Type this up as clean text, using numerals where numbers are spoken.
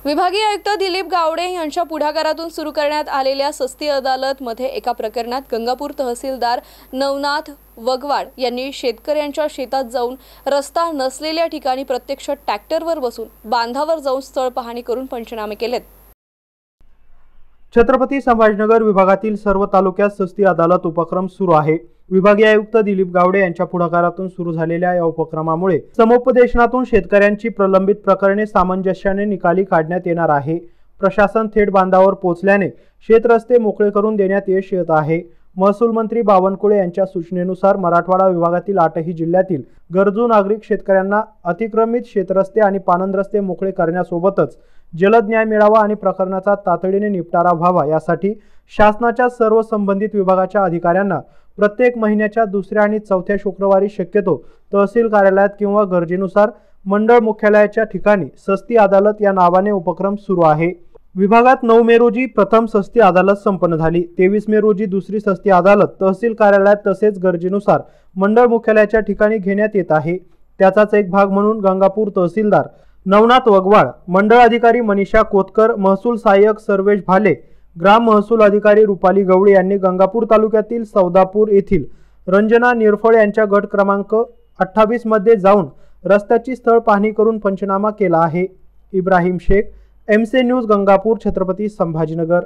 विभागीय आयुक्त दिलीप गावडे यांच्या पुढाकारातून सुरू करण्यात आलेल्या सस्ती अदालत मध्ये एका प्रकरणात गंगापूर तहसीलदार नवनाथ वगवाड यांनी शेतकऱ्यांच्या शेतात जाऊन रस्ता नसलेल्या ठिकाणी प्रत्यक्ष ट्रॅक्टरवर बसून बांधावर जाऊन स्थळ पाहणी करून पंचनामे केलेत। छत्रपती संभाजीनगर विभागातील सर्व तालुक्यात सस्ती अदालत उपक्रम सुरू आहे। विभागीय आयुक्त दिलीप गावडे यांच्या पुढाकारातून सुरू झालेल्या या उपक्रमामुळे समुपदेशनातून शेतकऱ्यांची प्रलंबित प्रकरणे सामंजस्याने निकाली काढण्यात येणार आहे। प्रशासन थेट बांधावर पोहोचल्याने शेतरस्ते मोकळे करून देण्यात यश येत आहे। महसूल मंत्री बावनकुळे यांच्या सूचनेनुसार मराठवाडा विभागातील 8ही जिल्ह्यातील गरजू नागरिक शेतकऱ्यांना अतिक्रमित शेतरस्ते आणि पानंद रस्ते मोकळे करण्यासोबतच जलद न्याय मिळावा आणि प्रकरणाचा तातडीने निपटारा व्हावा यासाठी शासनाच्या सर्व संबंधित विभागाच्या अधिकाऱ्यांना प्रत्येक महिन्याच्या दुसऱ्या आणि चौथ्या शुक्रवारी शक्यतो तहसील कार्यालयात किंवा गरजेनुसार मंडळ मुख्यालयाच्या ठिकाणी सस्ती अदालत या नावाने उपक्रम सुरू आहे। विभागात 9 मे रोजी प्रथम सस्ती अदालत संपन्न झाली। 23 मे रोजी दुसरी सस्ती अदालत तहसील कार्यालयात तसेच गरजेनुसार मंडळ मुख्यालयाच्या ठिकाणी घेण्यात येत आहे। त्याचाच एक भाग म्हणून गंगापूर तहसीलदार नवनाथ वगवाड, मंडळ अधिकारी मनीषा कोतकर, महसूल सहाय्यक सर्वेश भाले, ग्राम महसूल अधिकारी रुपाली गवळी यांनी गंगापूर तालुक्यातील सौदापूर येथील रंजना निरफळ यांच्या गट क्रमांक 28 मध्ये जाऊन रस्त्याची स्थळ पाहणी करून पंचनामा केला आहे। Ibrahim Shaikh, MC news, Gangapur, Chhatrapati Sambhajinagar.